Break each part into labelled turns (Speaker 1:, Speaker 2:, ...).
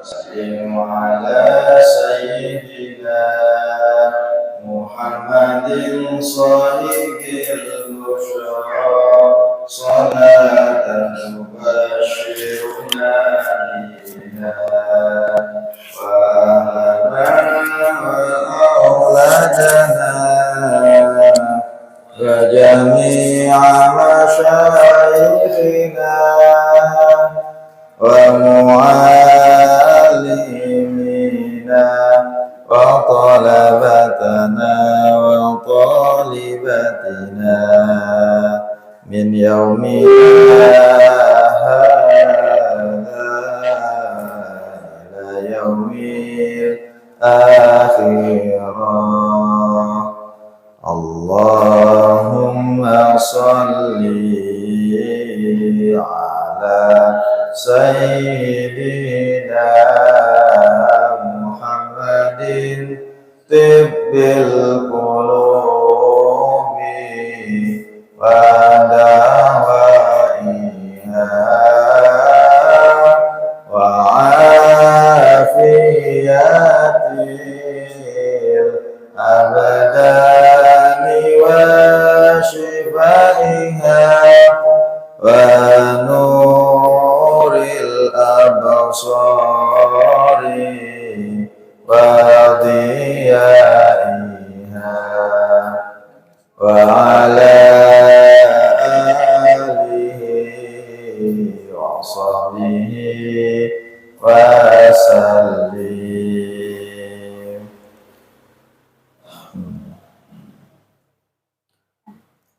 Speaker 1: وسلم على سيدنا محمد صاحب البشرى صلاة تبشرنا بها وأهلنا وأولادنا وجميع مشايخنا ومعلمينا وطلبتنا وطالباتنا من يومنا هذا إلى يوم الآخرة. اللهم صل على سيدنا محمد طب القلوب ودوائها وعافية الأبدان وشفائها ونور الأبصار وضيائها وعلى آله وصحبه وسلم.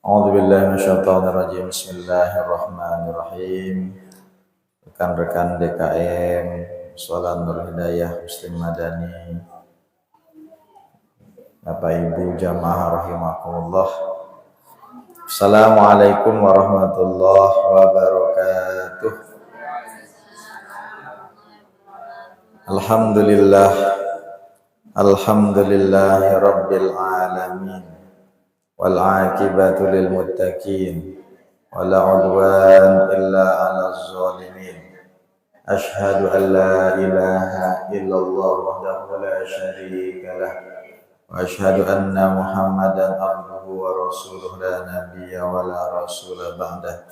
Speaker 1: A'udzubillahi minasyaitonirrajim. Bismillahirrahmanirrahim. Rekan-rekan DKM Sholat Nur Hidayah Muslim Madani, Bapak Ibu jamaah rahimakumullah. Assalamualaikum warahmatullahi wabarakatuh. Alhamdulillah, alhamdulillahi rabbil alamin, wal aqibatu lil muttaqin, wala udwan illa 'alal zalimin. Asyhadu an la ilaha illallah wahdahu la syarika lah, wa asyhadu anna Muhammadan abduhu wa rasuluh la nabiyya wa la rasula ba'dah.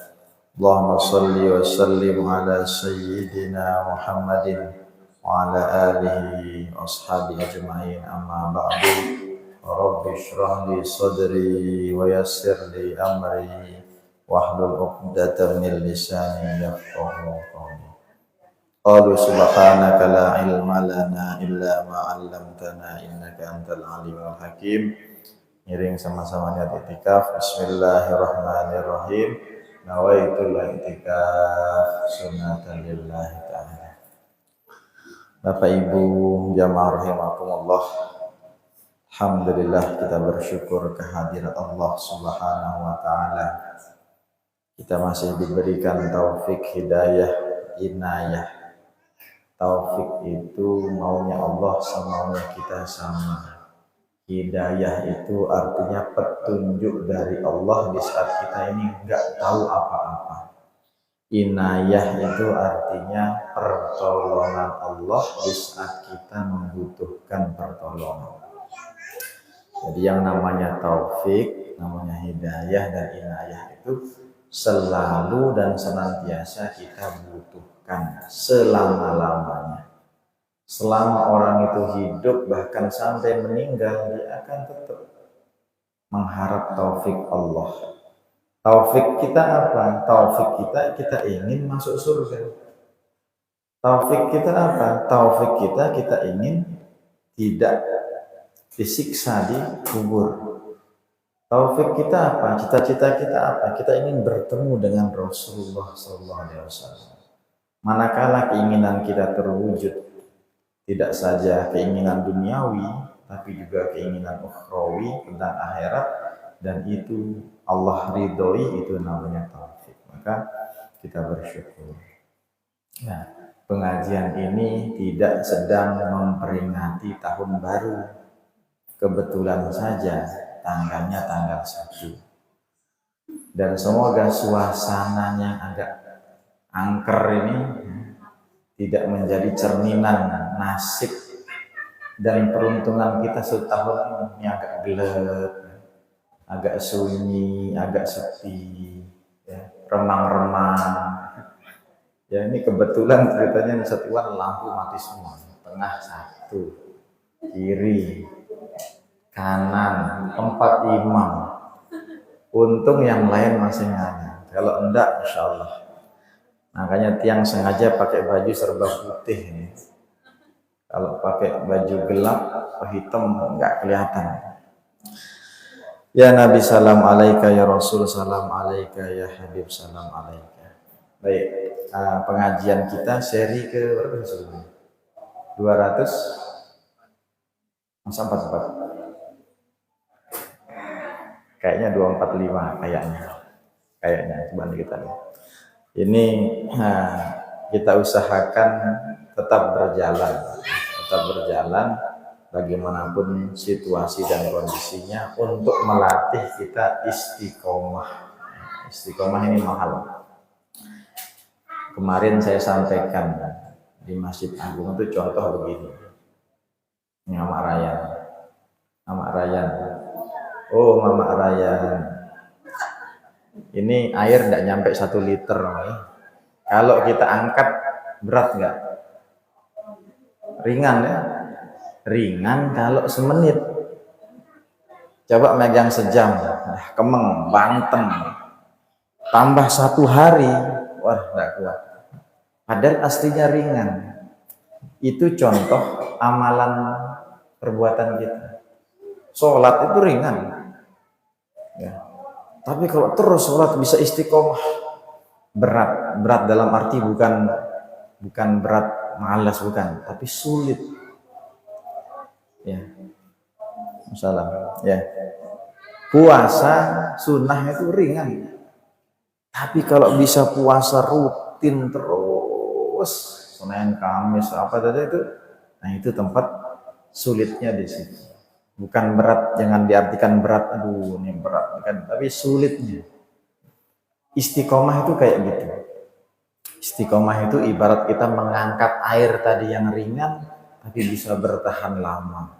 Speaker 1: Allahumma shalli wa sallim ala sayyidina Muhammadin wa ala alihi wa ashabihi ajma'in, amma ba'du. Rabbi shrah li sadri wa yassir li amri wahlul 'uqdatam min lisani yafqahu qawli. Qalu subhanaka la ilma lana illa ma 'allamtana innaka antal alimul hakim. Ngiring sama-sama niat i'tikaf. Bismillahirrahmanirrahim. Nawaitul i'tikaf sunnatan lillahi ta'ala. Bapak Ibu jamaah rahimakumullah, alhamdulillah kita bersyukur kehadirat Allah Subhanahu wa taala. Kita masih diberikan taufik, hidayah, inayah. Taufik itu maunya Allah, semaunya kita sama. Hidayah itu artinya petunjuk dari Allah di saat kita ini enggak tahu apa-apa. Inayah itu artinya pertolongan Allah di saat kita membutuhkan pertolongan. Jadi yang namanya taufik, namanya hidayah dan inayah itu selalu dan senantiasa kita butuhkan selama-lamanya. Selama orang itu hidup bahkan sampai meninggal, dia akan tetap mengharap taufik Allah. Taufik kita apa? Taufik kita ingin masuk surga. Taufik kita apa? Taufik kita ingin tidak disiksa di kubur. Taufik kita apa? Cita-cita kita apa? Kita ingin bertemu dengan Rasulullah SAW. Manakala keinginan kita terwujud, tidak saja keinginan duniawi, tapi juga keinginan ukhrawi tentang akhirat, dan itu Allah ridhoi, itu namanya taufik. Maka kita bersyukur. Nah, pengajian ini tidak sedang memperingati tahun baru. Kebetulan saja tanggalnya tanggal 1. Dan semoga suasananya agak angker ini tidak menjadi cerminan nasib dan peruntungan kita setahun ini agak gelap, agak sunyi, agak sepi, ya, remang-remang. Ya ini kebetulan ceritanya di Satuan lampu mati semua, tengah satu, kiri, kanan, tempat imam. Untung yang lain masih nyala. Kalau enggak, insya Allah. Makanya tiang sengaja pakai baju serba putih ini. Kalau pakai baju gelap, hitam enggak kelihatan. Ya Nabi salam alaika, ya Rasul salam alaika, ya Habib salam alaika. Baik, pengajian kita seri ke berapa sebelumnya? 200 masa 44. Kayaknya 245 kayaknya coba kita lihat. Ini kita usahakan tetap berjalan bagaimanapun situasi dan kondisinya untuk melatih kita istiqomah. Istiqomah ini mahal. Kemarin saya sampaikan di Masjid Agung itu contoh begini. Ini Mama Rayan. Oh Mama Rayan, ini air tidak nyampe 1 liter. Kalau kita angkat berat nggak? Ringan ya? Ringan kalau semenit. Coba megang sejam, kemeng, banteng. Tambah 1 hari, wah nggak kuat. Padahal aslinya ringan. Itu contoh amalan perbuatan kita. Sholat itu ringan. Ya. Tapi kalau terus sholat bisa istiqomah, berat dalam arti bukan berat malas, bukan, tapi sulit. Ya, masalah. Ya, puasa sunnah itu ringan. Tapi kalau bisa puasa rutin terus, Senin, Kamis, apa tadi itu, nah itu tempat sulitnya di situ. Bukan berat, jangan diartikan berat, aduh ini berat, kan? Tapi sulitnya. Istiqomah itu kayak gitu. Istiqomah itu ibarat kita mengangkat air tadi yang ringan, tapi bisa bertahan lama.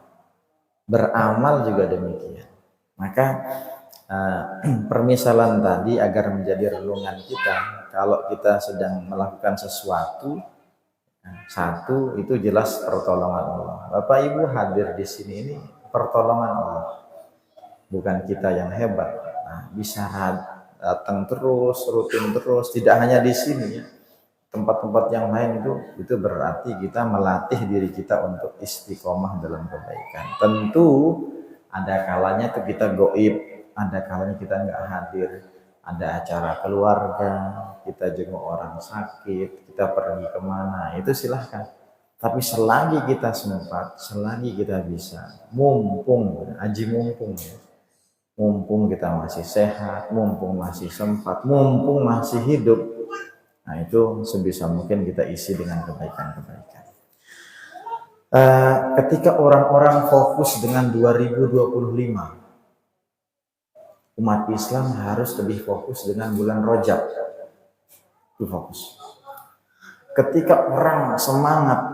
Speaker 1: Beramal juga demikian. Maka permisalan tadi agar menjadi relungan kita, kalau kita sedang melakukan sesuatu, satu itu jelas pertolongan Allah. Bapak Ibu hadir di sini ini pertolongan Allah, bukan kita yang hebat. Nah, bisa datang terus, rutin terus, tidak hanya di sini, tempat-tempat yang lain itu berarti kita melatih diri kita untuk istiqomah dalam kebaikan. Tentu ada kalanya tuh kita goib, ada kalanya kita nggak hadir, ada acara keluarga, kita jenguk orang sakit, kita pergi kemana, itu silahkan. Tapi selagi kita sempat, selagi kita bisa, mumpung kita masih sehat, mumpung masih sempat, mumpung masih hidup, nah itu sebisa mungkin kita isi dengan kebaikan-kebaikan. Ketika orang-orang fokus dengan 2025, umat Islam harus lebih fokus dengan bulan Rajab. Itu fokus. Ketika orang semangat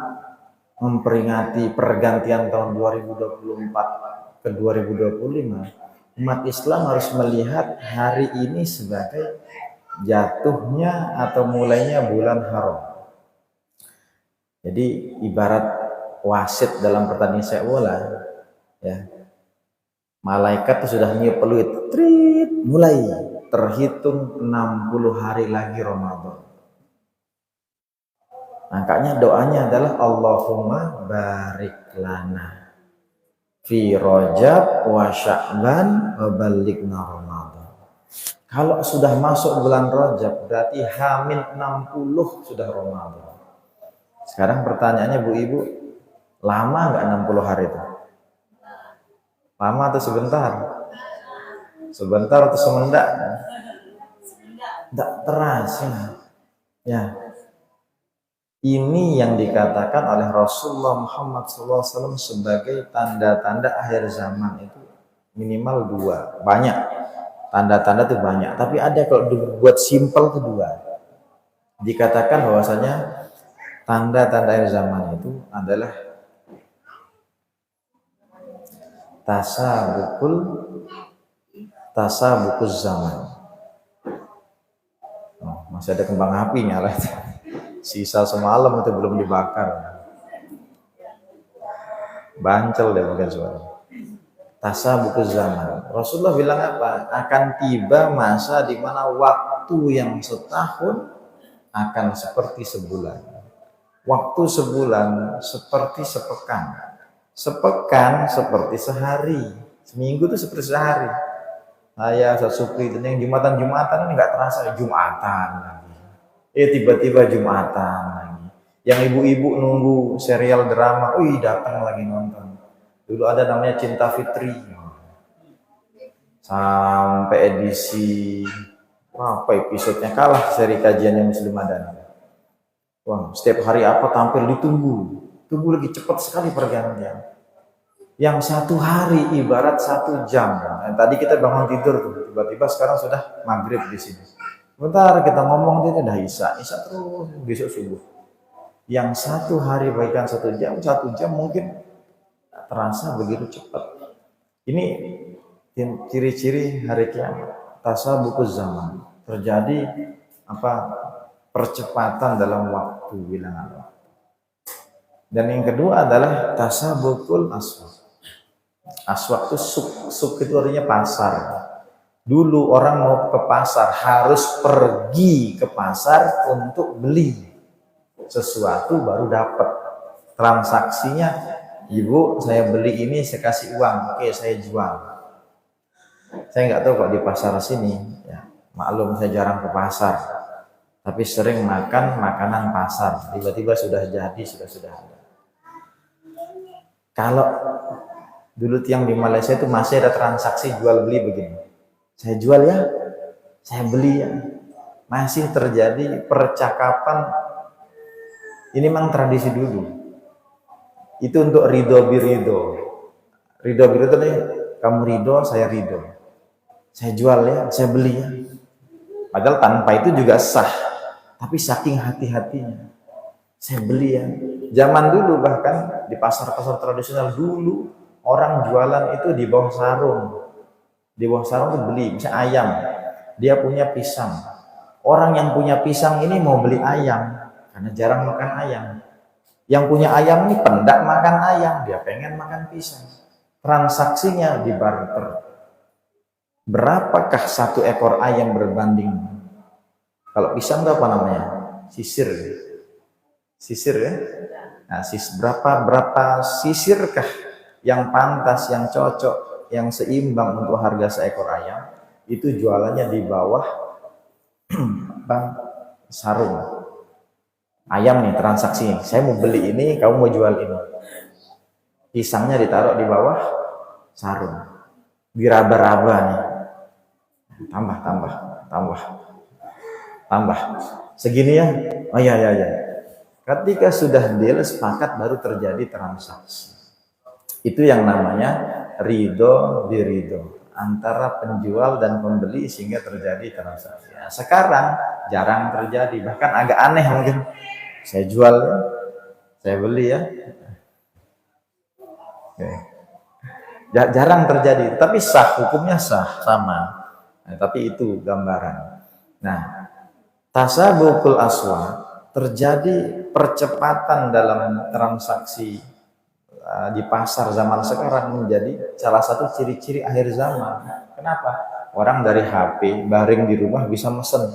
Speaker 1: memperingati pergantian tahun 2024 ke 2025, umat Islam harus melihat hari ini sebagai jatuhnya atau mulainya bulan haram. Jadi ibarat wasit dalam pertandingan sepak bola, ya. Malaikat itu sudah niup peluit, trit, mulai terhitung 60 hari lagi Ramadan. Makanya doanya adalah Allahumma barik lana fi Rajab wa Sya'ban wa balighna Ramadan. Kalau sudah masuk bulan Rajab berarti hamil 60 sudah Ramadan. Sekarang pertanyaannya Bu Ibu, lama nggak 60 hari itu? Lama atau sebentar? Sebentar atau semendak? Tidak terasa. Ya. Ini yang dikatakan oleh Rasulullah Muhammad SAW sebagai tanda-tanda akhir zaman itu minimal 2. Banyak. Tanda-tanda itu banyak. Tapi ada kalau dibuat simpel itu 2. Dikatakan bahwasanya Tanda-tanda akhir zaman itu adalah tasabukul tasabukuz zaman. Oh, masih ada kembang api nyala itu. Sisa semalam itu belum dibakar. Bancel deh bukan suara. Tasabukuz zaman. Rasulullah bilang apa? Akan tiba masa di mana waktu yang setahun akan seperti sebulan. Waktu sebulan seperti sepekan. Sepekan seperti sehari. Seminggu itu seperti sehari. Saya Supri dan yang Jumatan ini nggak terasa Jumatan lagi. Tiba-tiba Jumatan lagi. Yang ibu-ibu nunggu serial drama, datang lagi nonton. Dulu ada namanya Cinta Fitri. Sampai edisi apa episodenya kalah seri kajiannya Muslim Madani. Wah, setiap hari apa tampil ditunggu. Tunggu lagi cepat sekali pergantian. Yang satu hari ibarat 1 jam. Nah, tadi kita bangun tidur tuh, tiba-tiba sekarang sudah maghrib di sini. Bentar kita ngomong dia udah isya terus besok subuh. Yang satu hari bagikan 1 jam mungkin terasa begitu cepat. Ini ciri-ciri hari kiamat. Tasabukuz zaman. Terjadi percepatan dalam waktu bilangan. Dan yang kedua adalah tasabukul aswaq. Aswaq itu suk itu artinya pasar. Dulu orang mau ke pasar harus pergi ke pasar untuk beli sesuatu baru dapat. Transaksinya, ibu saya beli ini saya kasih uang, oke saya jual. Saya nggak tahu kok di pasar sini, ya, maklum saya jarang ke pasar, tapi sering makan makanan pasar. Tiba-tiba sudah jadi, sudah ada. Kalau dulu tiang di Malaysia itu masih ada transaksi jual beli begini. Saya jual ya, saya beli ya. Masih terjadi percakapan. Ini memang tradisi dulu. Itu untuk ridho birido. Ridho birido nih, kamu ridho, saya ridho. Saya jual ya, saya beli ya. Padahal tanpa itu juga sah. Tapi saking hati-hatinya. Saya beli ya. Zaman dulu bahkan di pasar-pasar tradisional dulu orang jualan itu di bawah sarung. Di bawah sarung itu beli, misalnya ayam. Dia punya pisang. Orang yang punya pisang ini mau beli ayam karena jarang makan ayam. Yang punya ayam ini pendak makan ayam, dia pengen makan pisang. Transaksinya di barter. Berapakah 1 ekor ayam berbanding? Kalau pisang itu apa namanya? Sisir. Sisir ya? Nah, berapa sisirkah yang pantas, yang cocok, yang seimbang untuk harga seekor ayam? Itu jualannya di bawah sarung. Ayam nih transaksi. Saya mau beli ini, kamu mau jual ini. Pisangnya ditaruh di bawah sarung. Diraba-raba nih. Tambah. Segini ya? Oh ya. Ketika sudah deal sepakat baru terjadi transaksi. Itu yang namanya ridho birido antara penjual dan pembeli sehingga terjadi transaksi. Nah, sekarang jarang terjadi, bahkan agak aneh mungkin. Saya jual ya, saya beli ya. Jarang terjadi, tapi sah, hukumnya sah sama. Nah, tapi itu gambaran. Nah, tasabukul aswaq terjadi percepatan dalam transaksi di pasar zaman sekarang menjadi salah satu ciri-ciri akhir zaman. Kenapa? Orang dari HP baring di rumah bisa mesen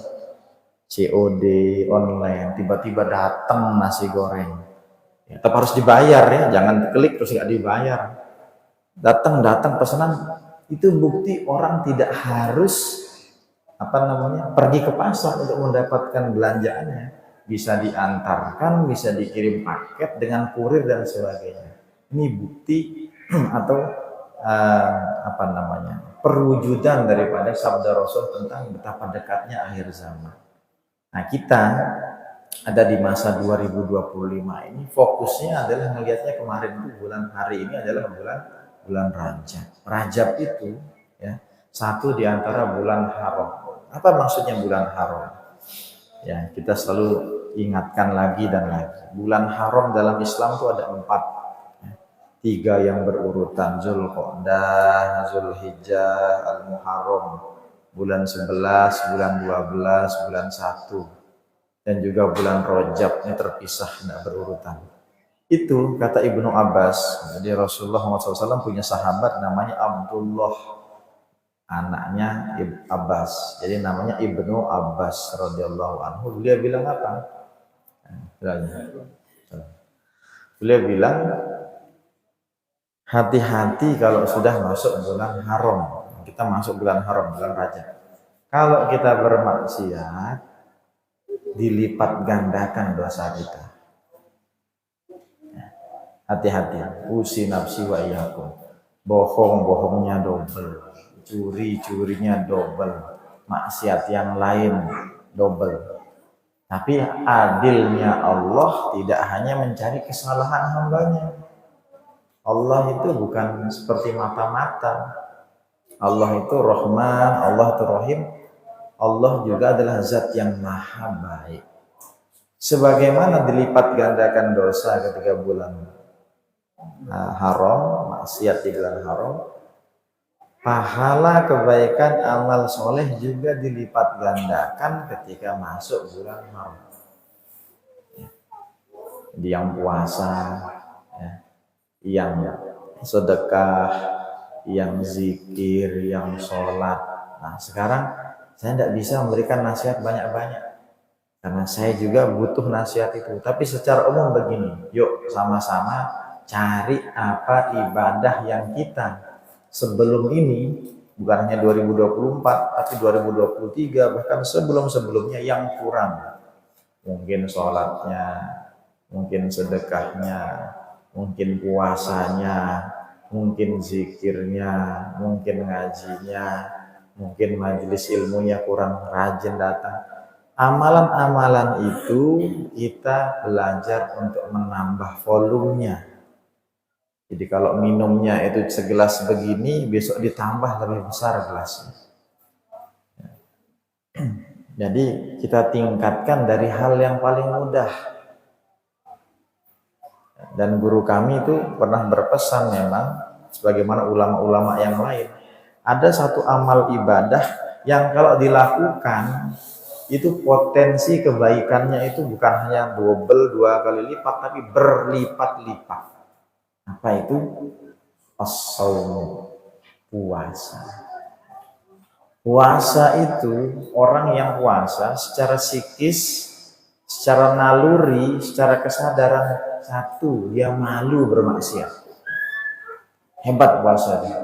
Speaker 1: COD online, tiba-tiba datang nasi goreng. Ya, tetap harus dibayar ya, jangan klik terus nggak dibayar. Datang pesanan, itu bukti orang tidak harus pergi ke pasar untuk mendapatkan belanjaannya. Bisa diantarkan, bisa dikirim paket dengan kurir dan sebagainya. Ini bukti atau perwujudan daripada sabda Rasul tentang betapa dekatnya akhir zaman. Nah, kita ada di masa 2025 ini fokusnya adalah melihatnya kemarin itu bulan hari ini adalah bulan Rajab. Rajab itu ya satu di antara bulan haram. Apa maksudnya bulan haram? Ya, kita selalu ingatkan lagi dan lagi. Bulan haram dalam Islam itu ada 4. 3 yang berurutan, Zulqa'dah, Zulhijjah, Al-Muharram, bulan 11, bulan 12, bulan 1, dan juga bulan Rajab. Ini terpisah, tidak berurutan. Itu kata Ibnu Abbas. Jadi Rasulullah SAW punya sahabat namanya Abdullah, anaknya Abbas. Jadi namanya Ibnu Abbas radhiyallahu anhu. Beliau bilang apa? Beliau bilang, hati-hati kalau sudah masuk bulan haram. Kita masuk bulan haram, bulan Rajab. Kalau kita bermaksiat, dilipat gandakan dosa kita. Hati-hati. Usi nafsi wa iyyakum. Bohong-bohongnya double. Curi-curinya double. Maksiat yang lain double. Tapi adilnya Allah tidak hanya mencari kesalahan hambanya. Allah itu bukan seperti mata-mata. Allah itu Rahman, Allah itu Rahim. Allah juga adalah zat yang maha baik. Sebagaimana dilipat gandakan dosa ketika bulan haram, maksiat di bulan haram, pahala kebaikan amal soleh juga dilipat gandakan ketika masuk bulan haram. Jadi yang puasa, yang sedekah, yang zikir, yang sholat. Nah sekarang saya tidak bisa memberikan nasihat banyak-banyak karena saya juga butuh nasihat itu. Tapi secara umum begini, yuk sama-sama cari apa ibadah yang kita sebelum ini, bukan hanya 2024 tapi 2023 bahkan sebelum-sebelumnya yang kurang. Mungkin sholatnya, mungkin sedekahnya, mungkin puasanya, mungkin zikirnya, mungkin ngajinya, mungkin majelis ilmunya kurang rajin datang. Amalan-amalan itu kita belajar untuk menambah volumenya. Jadi kalau minumnya itu segelas begini, besok ditambah lebih besar gelasnya. Jadi kita tingkatkan dari hal yang paling mudah. Dan guru kami itu pernah berpesan memang, sebagaimana ulama-ulama yang lain, ada satu amal ibadah yang kalau dilakukan, itu potensi kebaikannya itu bukan hanya double 2 kali lipat, tapi berlipat-lipat. Apa itu? As-shaum, puasa. Puasa itu, orang yang puasa secara psikis, secara naluri, secara kesadaran, satu, dia malu bermaksiat. Hebat puasa dia.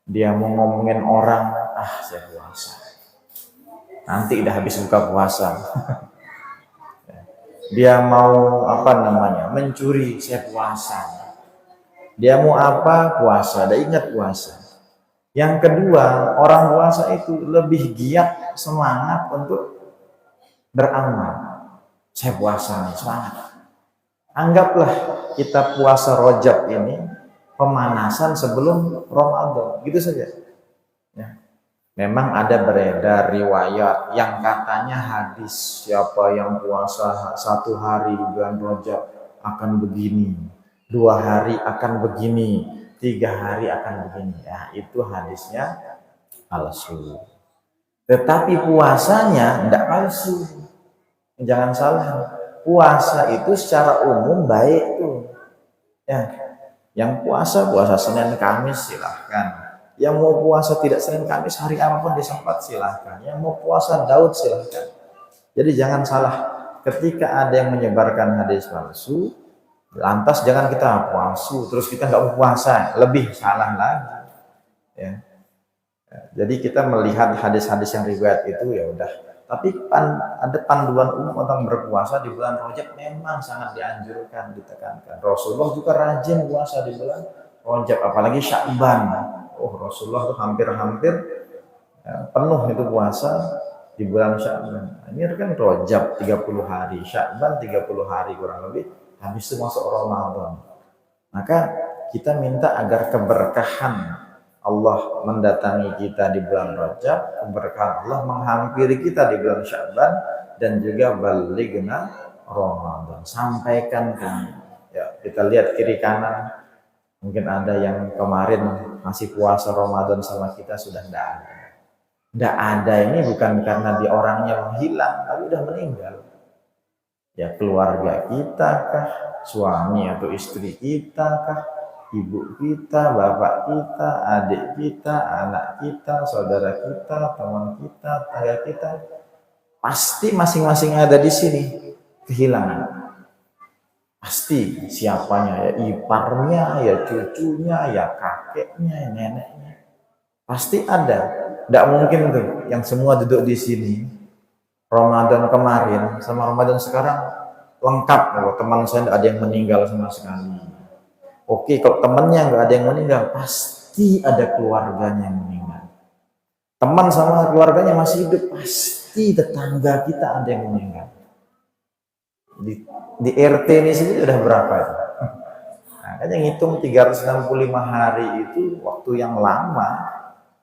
Speaker 1: Dia mau ngomongin orang, saya puasa. Nanti udah habis buka puasa. Dia mau mencuri, saya puasa. Dia mau apa? Puasa. Dia ingat puasa. Yang kedua, orang puasa itu lebih giat, semangat untuk beramal. Saya puasa nih, semangat. Anggaplah kita puasa Rajab ini pemanasan sebelum Ramadan, gitu saja. Ya. Memang ada beredar riwayat yang katanya hadis, siapa yang puasa 1 hari di bulan Rajab akan begini, 2 hari akan begini, 3 hari akan begini. Ya, itu hadisnya palsu. Tetapi puasanya tidak palsu. Jangan salah. Puasa itu secara umum baik tuh. Ya. Yang puasa Senin Kamis silahkan. Yang mau puasa tidak Senin Kamis, hari apapun dia sempat silahkan. Yang mau puasa Daud silahkan. Jadi jangan salah. Ketika ada yang menyebarkan hadis palsu, lantas jangan kita palsu terus kita nggak mau puasa, lebih salah lagi. Ya. Jadi kita melihat hadis-hadis yang riwayat itu ya udah. Tapi ada panduan umum tentang berpuasa di bulan Rajab memang sangat dianjurkan, ditekankan. Rasulullah juga rajin puasa di bulan Rajab, apalagi Sya'ban. Rasulullah tuh hampir-hampir penuh itu puasa di bulan Sya'ban. Ini kan Rajab 30 hari, Sya'ban 30 hari kurang lebih, habis itu masuk Ramadan. Maka kita minta agar keberkahan Allah mendatangi kita di bulan Rajab, keberkahan Allah menghampiri kita di bulan Sya'ban, dan juga balighna Ramadan. Sampaikan kan. Ya, kita lihat kiri kanan. Mungkin ada yang kemarin masih puasa Ramadan sama kita sudah tidak ada. Tidak ada ini bukan karena di orangnya menghilang, tapi udah meninggal. Ya keluarga kita kah, suami atau istri kita kah, ibu kita, bapak kita, adik kita, anak kita, saudara kita, teman kita, tetangga kita, pasti masing-masing ada di sini kehilangan. Pasti siapanya, ya iparnya, ya cucunya, ya kakeknya, ya neneknya, pasti ada. Tidak mungkin tuh yang semua duduk di sini Ramadan kemarin sama Ramadan sekarang lengkap. Kalau teman saya tidak ada yang meninggal sama sekali. Oke, kalau temannya nggak ada yang meninggal, pasti ada keluarganya yang meninggal. Teman sama keluarganya masih hidup, pasti tetangga kita ada yang meninggal. Di RT ini sendiri udah berapa itu? Nah, kan yang ngitung 365 hari itu waktu yang lama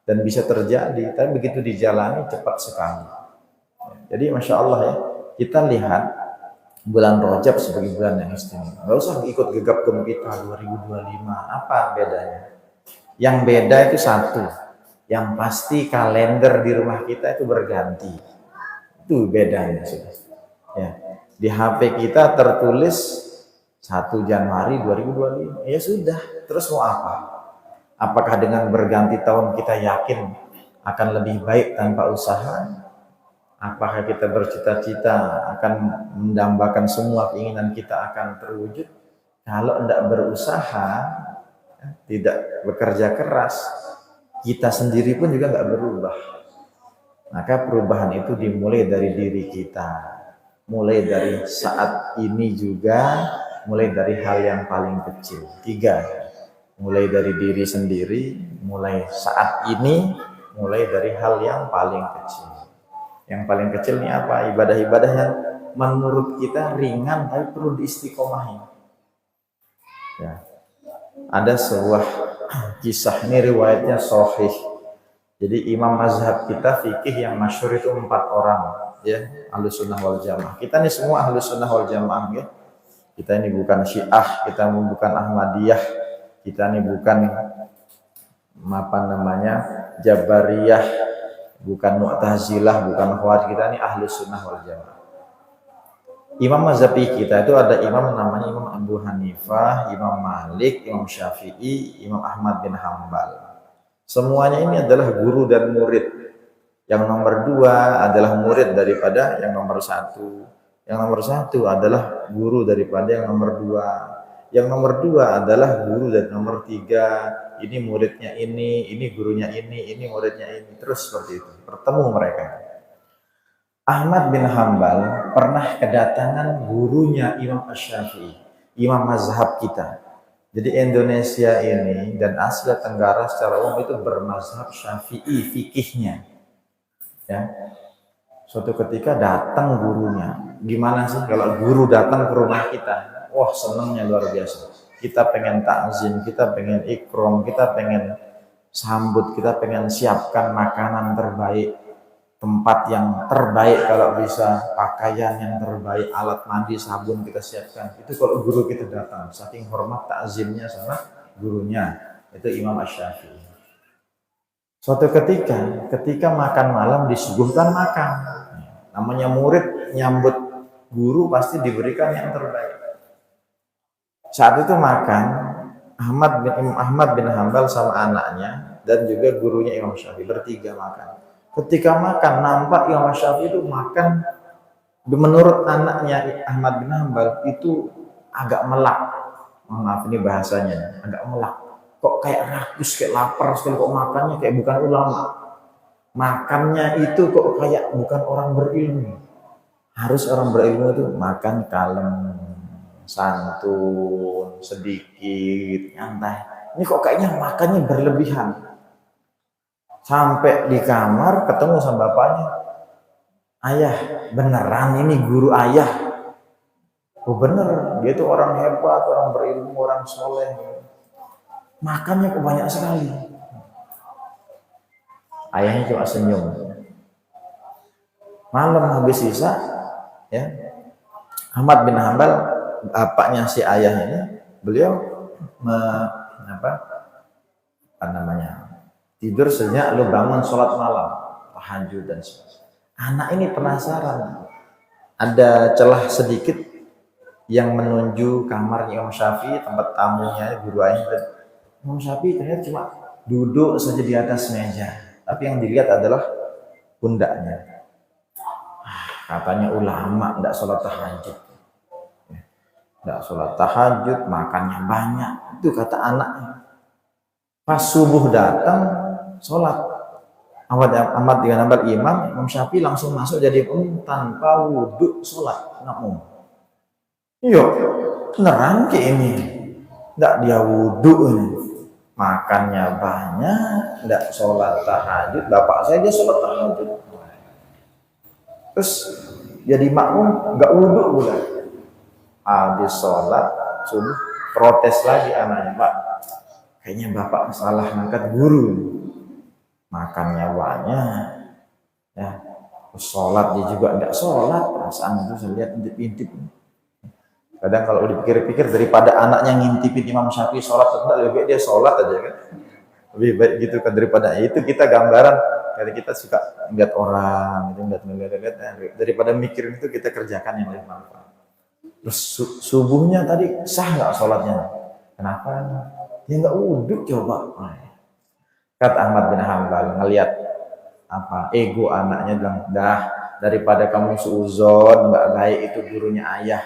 Speaker 1: dan bisa terjadi, tapi begitu dijalani cepat sekali. Jadi Masya Allah ya, kita lihat bulan Rajab sebagai bulan yang istimewa. Nggak usah ikut gegap gempita 2025. Apa bedanya? Yang beda itu satu. Yang pasti kalender di rumah kita itu berganti. Itu bedanya sudah. Ya. Di HP kita tertulis 1 Januari 2025. Ya sudah. Terus mau apa? Apakah dengan berganti tahun kita yakin akan lebih baik tanpa usaha? Apakah kita bercita-cita akan mendambakan semua keinginan kita akan terwujud? Kalau tidak berusaha, tidak bekerja keras, kita sendiri pun juga nggak berubah. Maka perubahan itu dimulai dari diri kita. Mulai dari saat ini juga, mulai dari hal yang paling kecil. 3. Mulai dari diri sendiri, mulai saat ini, mulai dari hal yang paling kecil. Yang paling kecil ini apa? Ibadah-ibadah yang menurut kita ringan tapi perlu diistiqomahi. Ya. Ada sebuah kisah, ini riwayatnya sahih. Jadi imam mazhab kita fikih yang masyhur itu 4 orang, ya, Ahlus Sunnah wal Jamaah. Kita ini semua Ahlus Sunnah wal Jamaah, ya. Kita ini bukan Syiah, kita bukan Ahmadiyah, kita ini bukan apa namanya Jabariyah, bukan Mu'tazilah, bukan Khawarij, kita ini Ahlus Sunnah wal Jamaah. Imam mazhabi kita itu ada imam namanya Imam Abu Hanifah, Imam Malik, Imam Syafi'i, Imam Ahmad bin Hambal. Semuanya ini adalah guru dan murid. Yang nomor 2 adalah murid daripada yang nomor 1. Yang nomor 1 adalah guru daripada yang nomor 2. Yang nomor 2 adalah guru dari nomor 3. Ini muridnya ini gurunya ini muridnya ini. Terus seperti itu. Bertemu mereka. Ahmad bin Hambal pernah kedatangan gurunya Imam Asy-Syafi'i, imam mazhab kita. Jadi Indonesia ini dan Asia Tenggara secara umum itu bermazhab Syafi'i fikihnya. Ya. Suatu ketika datang gurunya. Gimana sih kalau guru datang ke rumah kita? Wah, senangnya luar biasa. Kita pengen takzim, kita pengen ikram, kita pengen sambut, kita pengen siapkan makanan terbaik, tempat yang terbaik kalau bisa, pakaian yang terbaik, alat mandi, sabun kita siapkan. Itu kalau guru kita datang, saking hormat takzimnya sama gurunya, itu Imam Asy-Syafi'i. Suatu ketika makan malam disuguhkan makan. Namanya murid nyambut guru pasti diberikan yang terbaik. Saat itu makan, Imam Ahmad bin Hambal sama anaknya dan juga gurunya Imam Syafi'i bertiga makan. Ketika makan nampak Imam Syafi'i itu makan, menurut anaknya Ahmad bin Hambal itu agak melak. Maaf ini bahasanya, agak melak. Kok kayak rakus, kayak lapar sekali, kok makannya kayak bukan ulama. Makannya itu kok kayak bukan orang berilmu. Harus orang berilmu itu makan kalem, santun, sedikit, nyantai. Ini kok kayaknya makannya berlebihan. Sampai di kamar ketemu sama bapaknya. Ayah, beneran ini guru ayah? Oh bener, dia itu orang hebat, orang berilmu, orang soleh. Makannya kok banyak sekali. Ayahnya cuma senyum. Malam habis isya, ya, Ahmad bin Hambal, bapaknya si ayah ini, beliau apa, tidur sejak lu bangun sholat malam, tahajud dan sebagainya. Anak ini penasaran, ada celah sedikit yang menuju kamarnya Imam Syafi'i, tempat tamunya guru ayah. Imam Syafi'i ternyata cuma duduk saja di atas meja, tapi yang dilihat adalah pundaknya. Katanya ulama tidak sholat tahajud, tidak sholat tahajud, makannya banyak. Itu kata anaknya. Pas subuh datang, sholat. Ahmad bin Hambal imam, Imam Syafi'i langsung masuk jadi tanpa wudhu sholat makmum. Iya, beneran kayak ini. Tidak dia wudhu ini. Makannya banyak, tidak sholat tahajud. Bapak saya dia sholat tahajud. Terus jadi makmum nggak wudhu bukan? Habis sholat subuh protes lagi anaknya, Pak. Kayaknya bapak salah ngangkat guru. Makannya banyak, ya. Terus sholat dia juga tidak sholat. Perasaan itu saya lihat intip-intip. Kadang kalau dipikir-pikir daripada anaknya ngintipin Imam Syafi'i sholat, lebih baik dia sholat aja kan. Lebih baik gitu kan daripada itu. Kita gambaran, karena kita suka lihat orang, lihat daripada mikirin itu kita kerjakan yang lebih manfaat. Terus subuhnya tadi sah nggak sholatnya? Kenapa? Dia nggak wudhu coba. Kata Ahmad bin Hambal ngelihat apa ego anaknya bilang, dah daripada kamu suuzon nggak baik itu gurunya ayah.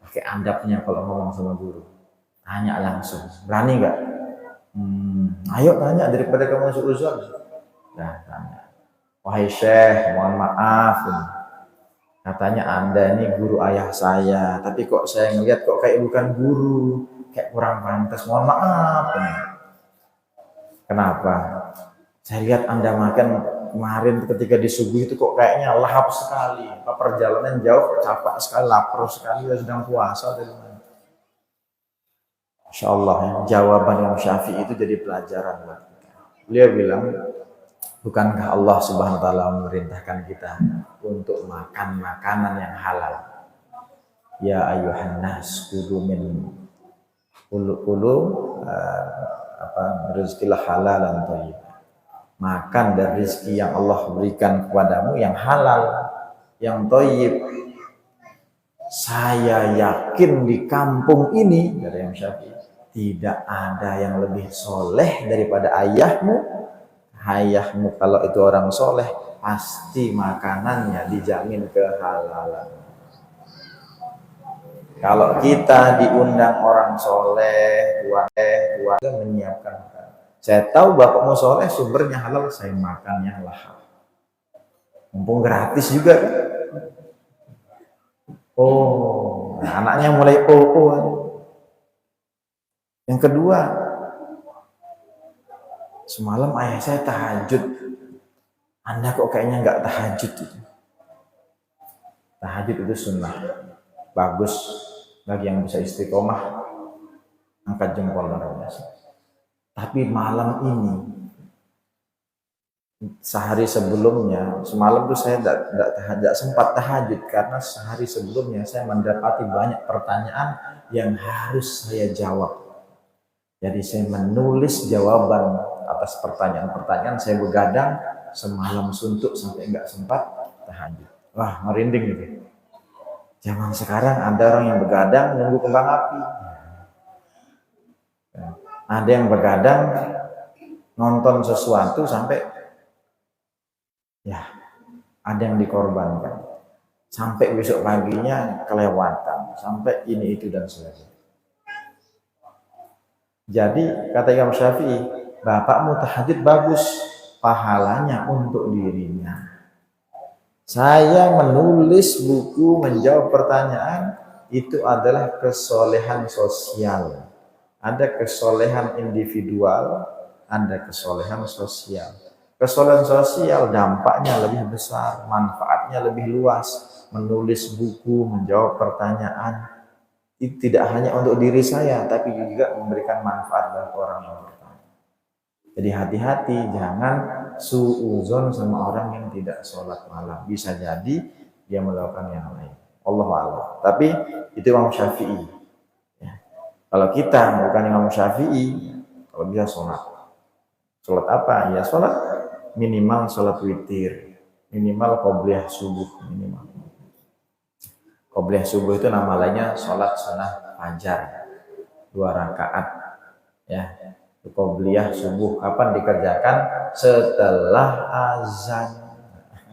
Speaker 1: Pakai andapnya kalau ngomong sama guru, tanya langsung, berani nggak? Ayo tanya daripada kamu suuzon. Nah, tanya, wahai Syekh, mohon maaf, katanya Anda ini guru ayah saya, tapi kok saya ngelihat kok kayak bukan guru, kayak kurang pantas, mohon maaf. Kenapa? Saya lihat Anda makan kemarin ketika di subuh itu kok kayaknya lahap sekali. Perjalanan jauh, capek sekali, lapar sekali, sedang puasa. Masya Allah, jawaban Imam Syafi'i itu jadi pelajaran buat kita. Beliau bilang, bukankah Allah Subhanahu wa taala memerintahkan kita untuk makan makanan yang halal? Ya ayuhan nas kudu min rizqilah halalan thayyib. Makan dari rezeki yang Allah berikan kepadamu yang halal, yang thayyib. Saya yakin di kampung ini, dari Imam Syafi'i, tidak ada yang lebih soleh daripada ayahmu. Ayahmu kalau itu orang soleh, pasti makanannya dijamin kehalalan. Kalau kita diundang orang soleh, keluarga menyiapkan. Saya tahu bapakmu soleh, sumbernya halal, saya makannya halal. Mumpung gratis juga kan? Oh, nah anaknya mulai Yang kedua, semalam ayah saya tahajud. Anda kok kayaknya nggak tahajud itu? Tahajud itu sunnah. Bagus bagi yang bisa istiqomah, angkat jempol luar biasa. Tapi malam ini, sehari sebelumnya, semalam tuh saya tidak sempat tahajud karena sehari sebelumnya saya mendapati banyak pertanyaan yang harus saya jawab. Jadi saya menulis jawaban atas pertanyaan-pertanyaan, saya begadang semalam suntuk sampai nggak sempat tahajud. Wah, merinding gitu. Zaman sekarang ada orang yang begadang nunggu kembang api. Ada yang begadang nonton sesuatu sampai ya ada yang dikorbankan. Sampai besok paginya kelewatan, sampai ini itu dan sebagainya. Jadi kata Imam Syafi'i, bapakmu tahajud bagus, pahalanya untuk dirinya. Saya menulis buku menjawab pertanyaan itu adalah kesolehan sosial. Ada kesolehan individual, ada kesolehan sosial. Kesolehan sosial dampaknya lebih besar, manfaatnya lebih luas. Menulis buku, menjawab pertanyaan, itu tidak hanya untuk diri saya, tapi juga memberikan manfaat bagi orang yang bertanya. Jadi hati-hati, jangan suudzon sama orang yang tidak sholat malam. Bisa jadi dia melakukan yang lain. Allah a'lam. Tapi itu Imam Syafi'i. Ya. Kalau kita bukan Imam Syafi'i, kalau bisa sholat. Sholat apa? Ya sholat minimal sholat witir, minimal qobliyah subuh minimal. Qobliyah subuh itu nama lainnya sholat sunnah fajar 2 rakaat. Ya, qobliyah subuh kapan dikerjakan? Setelah azan.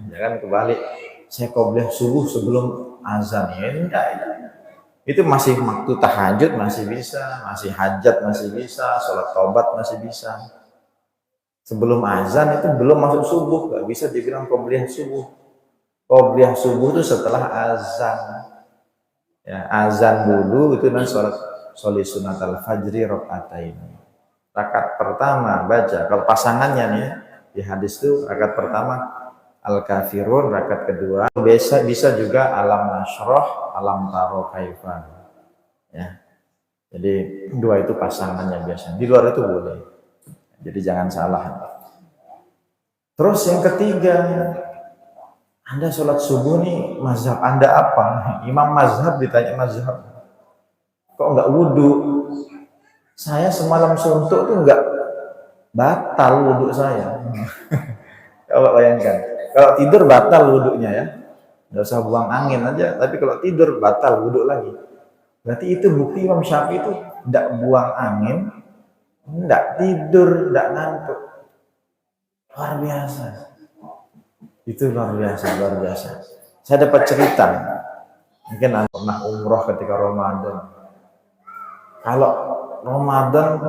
Speaker 1: Jangan kebalik. Saya qobliyah subuh sebelum azan. Ya enggak. Itu masih waktu tahajud masih bisa, masih hajat masih bisa, sholat taubat masih bisa. Sebelum azan itu belum masuk subuh, nggak bisa dibilang qobliyah subuh. Qobliyah subuh itu setelah azan. Ya, azan dulu itu nanti sholat sunat al-fajri rakaatain. Rakaat pertama baca, kalau pasangannya nih di hadis itu rakaat pertama Al-Kafirun, rakaat kedua bisa juga alam nasroh, alam taro kaifan. Ya. Jadi dua itu pasangannya biasanya. Di luar itu boleh. Jadi jangan salah. Terus yang ketiga, Anda sholat subuh nih, mazhab Anda apa? Imam mazhab ditanya mazhab. Kok nggak wudhu? Saya semalam suntuk tuh nggak batal wudhu saya. Kalau bayangkan, kalau tidur batal wudhunya ya. Nggak usah buang angin aja, tapi kalau tidur batal wudhu lagi. Berarti itu bukti Imam Syafi'i itu tidak buang angin, tidak tidur, tidak ngantuk. Luar biasa. Itu luar biasa, luar biasa. Saya dapat cerita, mungkin Anda pernah umroh ketika Ramadan. Kalau Ramadan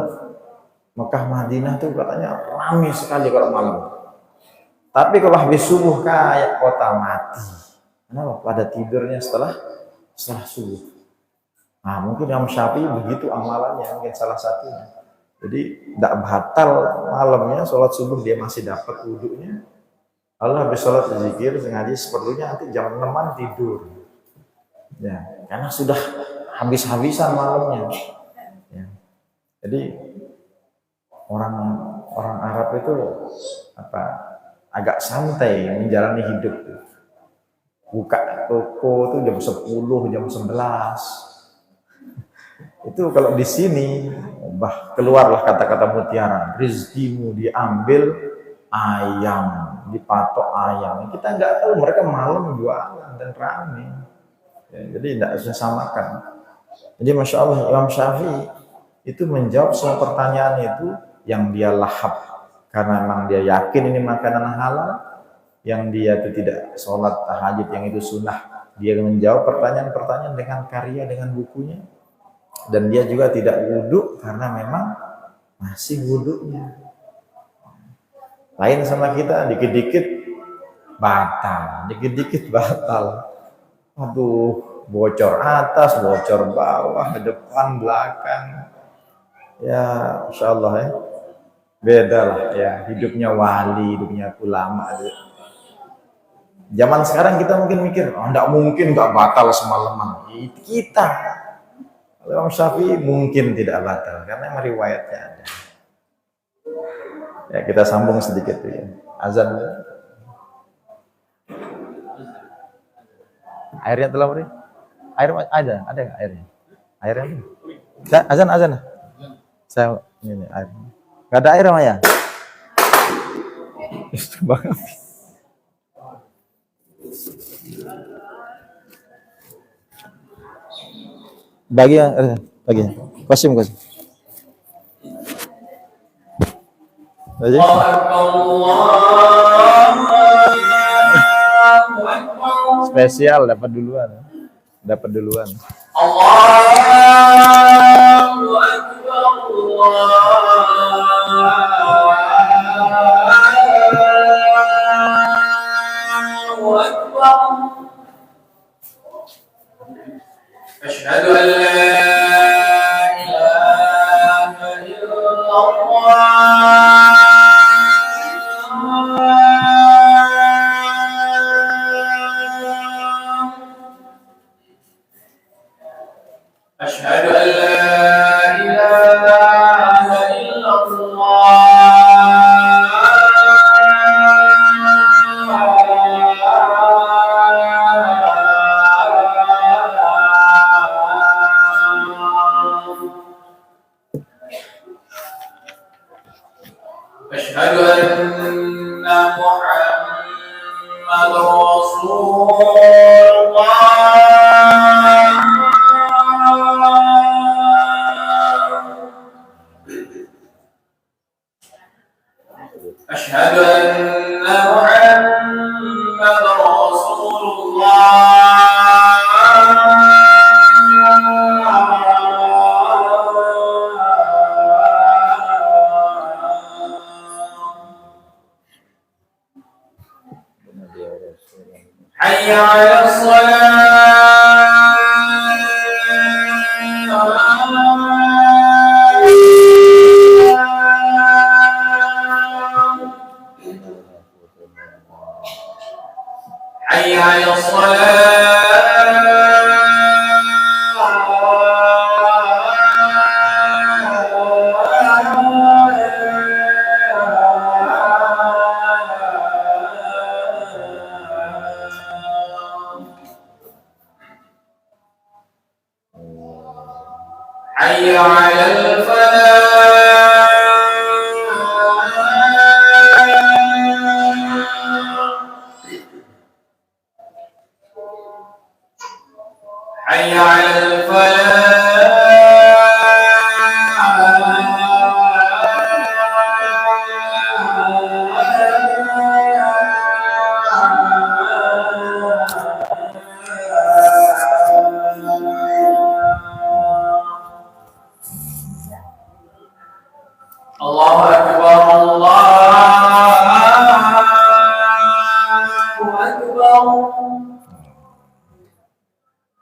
Speaker 1: Mekah Madinah itu katanya ramai sekali kalau malam. Tapi kalau habis subuh kayak kota mati. Kenapa? Pada tidurnya setelah subuh. Nah mungkin Imam Syafi'i begitu amalannya, mungkin salah satunya. Jadi tidak batal malamnya sholat subuh dia masih dapat wudhunya. Lalu habis sholat zikir sengaja seperlunya nanti jam 6-an tidur. Ya, karena sudah habis-habisan malamnya. Ya. Jadi orang Arab itu agak santai menjalani hidup. Buka toko itu jam 10, jam 11. Itu kalau di sini keluarlah kata-kata mutiara, rezekimu diambil ayam, dipatok ayam. Kita nggak tahu mereka malam jualan dan ramai. Ya, jadi tidak usah samakan. Jadi Masya Allah Imam Syafi'i itu menjawab semua pertanyaan itu yang dia lahap karena memang dia yakin ini makanan halal, yang dia itu tidak sholat tahajud yang itu sunnah. Dia menjawab pertanyaan-pertanyaan dengan karya, dengan bukunya. Dan dia juga tidak wudhu karena memang masih wudhunya. Lain sama kita, dikit-dikit batal, dikit-dikit batal. Aduh, bocor atas, bocor bawah, depan, belakang. Ya, Insya Allah ya. Beda lah ya, hidupnya wali, hidupnya ulama. Zaman sekarang kita mungkin mikir, enggak mungkin enggak batal semalaman. Itu kita. Imam Syafi'i mungkin tidak batal karena riwayatnya ada. Ya kita sambung sedikit ya. Azan. Airnya telah beri. Air ada nggak airnya? Airnya. Azan. Saya ini air. Gak ada air ya? Banget. Bagi Qasim. Spesial dapat duluan. Allahu Akbar. Asyhadu an la ilaha illallah. Asyhadu an la ilaha illallah. أشهد أن محمد رسول الله أشهد أن محمد رسول حي على حي على حي على الفلاح حي على الله أكبر الله أكبر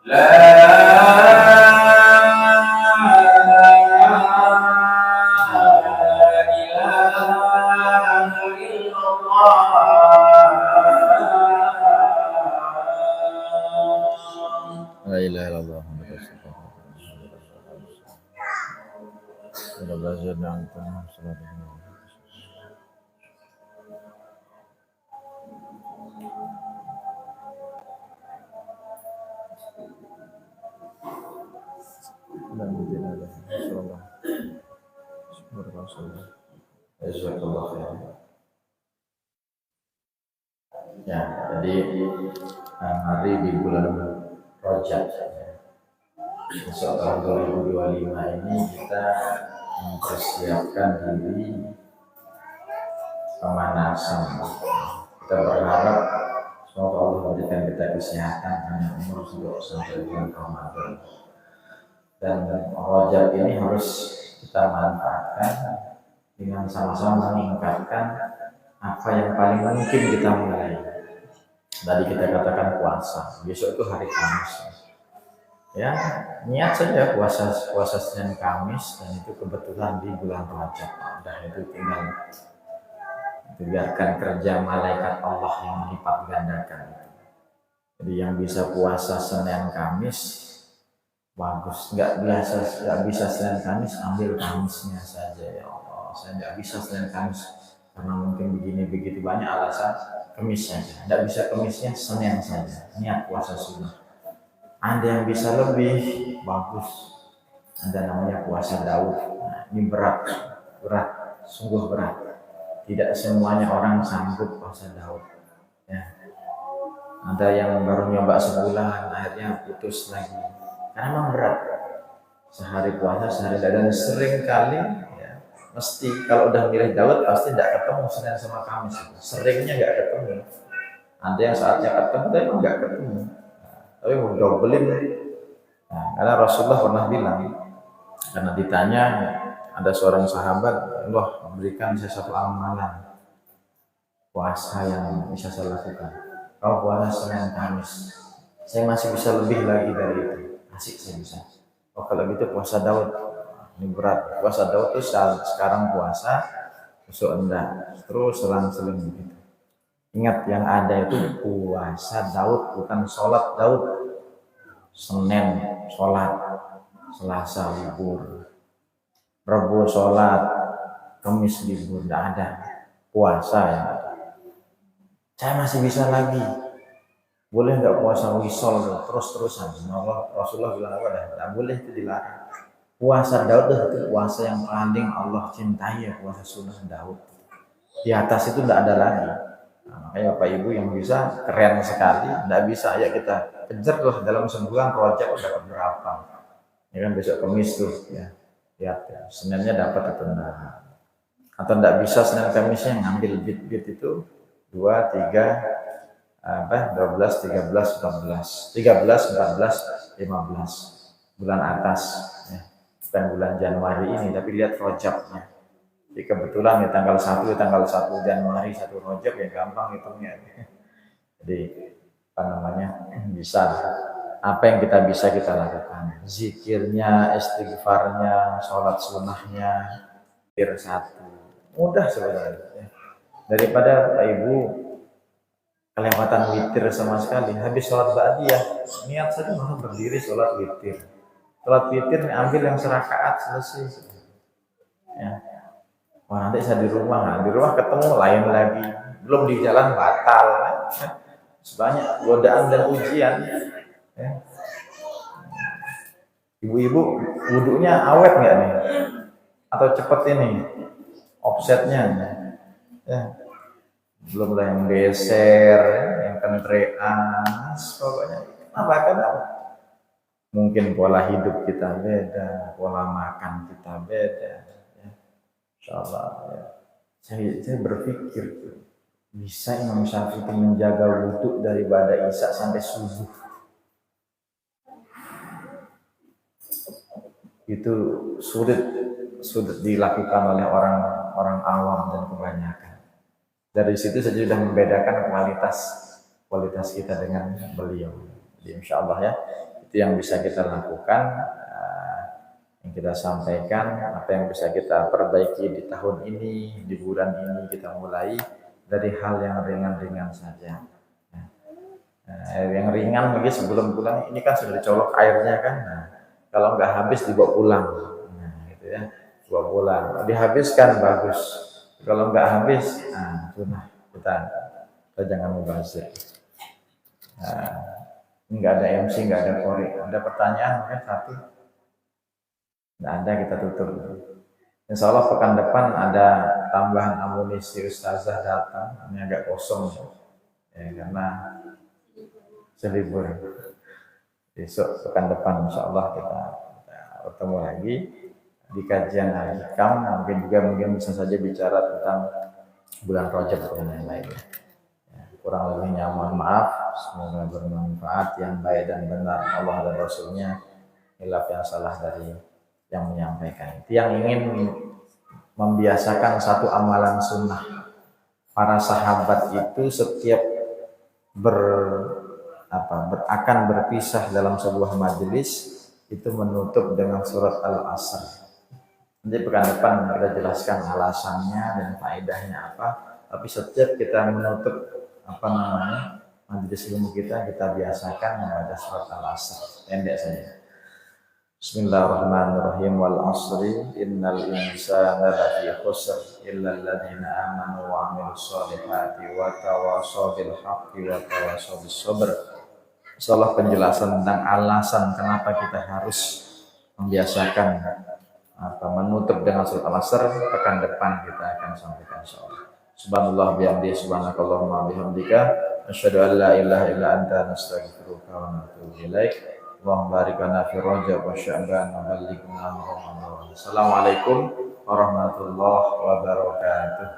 Speaker 1: لا إله إلا الله لا إله إلا الله sudah belajar dan sudah ya, jadi hari di bulan Rajab besok tahun 2025 ini kita mempersiapkan diri pemanasan. Kita berharap semoga Allah memberikan kita kesehatan dan umur sampai bulan Ramadan. Dan Rajab ini harus kita manfaatkan dengan sama-sama meningkatkan apa yang paling mungkin kita mulai. Tadi kita katakan puasa, besok itu hari Kamis. Ya, niat saja puasa Senin Kamis, dan itu kebetulan di bulan Rajab. Dan itu tinggal biarkan kerja malaikat Allah yang melipat gandakan. Jadi yang bisa puasa Senin Kamis bagus, nggak bisa Senin Kamis, ambil Kamisnya saja. Ya Allah, saya nggak bisa Senin Kamis karena mungkin begini begitu banyak alasan. Kamis saja, nggak bisa Kamisnya, Senin saja, niat puasa sunnah. Ada yang bisa lebih bagus, ada namanya puasa Daud. Nah, ini berat, sungguh berat. Tidak semuanya orang sanggup puasa Daud. Ya. Ada yang baru nyoba sebulan, akhirnya putus lagi. Karena memang berat. Sehari puasa, sehari dan sering kali, ya, mesti kalau udah milih Daud pasti tidak ketemu Senin sama Kamis. Seringnya nggak ketemu. Ada yang saatnya ketemu, tapi memang nggak ketemu. Tapi mau dobelin. Nah, karena Rasulullah pernah bilang, karena ditanya ada seorang sahabat, Allah berikan saya satu amalan puasa yang bisa saya lakukan. Kau puasa Senin Kamis, saya masih bisa lebih lagi dari itu. Asik saya bisa. Oh kalau gitu puasa Daud. Ini berat. Puasa Daud tuh sekarang puasa, besok enggak. Terus selang-seling begitu. Ingat yang ada itu puasa Daud, bukan sholat Daud. Senin sholat, Selasa libur, Rabu sholat, Kamis libur, tidak ada puasa ya. Saya masih bisa lagi. Boleh nggak puasa wisol terus-terusan? Rasulullah bilang apa dah? Tidak boleh, itu dilarang. Puasa Daud itu puasa yang paling Allah cintai ya, puasa sunnah Daud. Di atas itu tidak ada lagi. Nah, makanya Bapak Ibu yang bisa keren sekali, tidak bisa ya kita kejar loh dalam sebulan Rojab dapat berapa. Ya kan besok Kamis tuh ya. Lihat ya, Seninnya dapat atau enggak. Atau enggak bisa Senin Kamisnya ngambil bit-bit itu 2, 3, 12, 13, 14, 13, 14, 15 bulan atas ya. Bukan bulan Januari ini tapi lihat Rojabnya. Jadi kebetulan ya tanggal 1 Januari 1 Rojab ya gampang hitungnya. Jadi apa namanya bisa apa yang kita bisa kita lakukan, zikirnya, istighfarnya, sholat sunnahnya, satu mudah sebenarnya. Daripada Pak Ibu kelewatan witir sama sekali, habis sholat ba'diyah niat saja langsung berdiri sholat witir. Sholat witir ambil yang serakaat selesai. Ya. Wah nanti saya di rumah ketemu lain lagi, belum di jalan batal. Sebanyak godaan dan ujian. Ya. Ibu-ibu wudhunya awet nggak nih? Atau cepet ini offsetnya? Ya. Belum lah yang geser, yang kentrean, pokoknya apa kan? Mungkin pola hidup kita beda, pola makan kita beda. Ya. Insyaallah ya. Saya berpikir bisa Imam Syafi'i menjaga wudhu dari ba'da isya sampai subuh. Itu sulit dilakukan oleh orang awam dan kebanyakan. Dari situ saja sudah membedakan kualitas kita dengan beliau. Jadi insya Allah ya itu yang bisa kita lakukan, yang kita sampaikan, apa yang bisa kita perbaiki di tahun ini, di bulan ini kita mulai dari hal yang ringan-ringan saja. Yang ringan mungkin sebelum pulang ini kan sudah dicolok airnya kan. Nah, kalau nggak habis dibawa pulang, nah, gitu ya, dibawa pulang. Dihabiskan bagus. Kalau nggak habis, nah sudah kita jangan mubazir. Nah, nggak ada MC, nggak ada kori. Ada pertanyaan mungkin satu? Nggak ada, kita tutup. Insya Allah pekan depan ada tambahan amunisi ustazah datang. Ini agak kosong ya, karena selibur. Besok pekan depan insya Allah kita bertemu lagi di kajian Al-Hikam. Mungkin bisa saja bicara tentang bulan Rajab dan lain-lainnya. Ya, kurang lebihnya mohon maaf. Semoga bermanfaat, yang baik dan benar Allah dan Rasulnya, hilaf yang salah dari yang menyampaikan. Itu yang ingin membiasakan satu amalan sunnah. Para sahabat itu setiap akan berpisah dalam sebuah majelis itu menutup dengan surat Al-Asr. Nanti pekan depan kita jelaskan alasannya dan faedahnya apa. Tapi setiap kita menutup majelis ilmu kita biasakan membaca surat Al-Asr. Pendek saja. Bismillahirrahmanirrahim. Wal asri innal insana lafi khusr illa alladziina aamanu wa 'amilus shalihati wa tawashaw bil haqqi wa tawashaw bis sabr. Insyaallah penjelasan tentang alasan kenapa kita harus membiasakan menutup dengan surat Al-Asr pekan depan kita akan sampaikan insyaallah. Subhanallah bihamdihi subhanakallahumma bihamdika asyhadu an la ilaha illa anta nastaghfiruka wa natubu ilaik. Allahumma barik lana fi Rajab wa Sya'ban wa ballighna Ramadan. Assalamualaikum warahmatullahi wabarakatuh.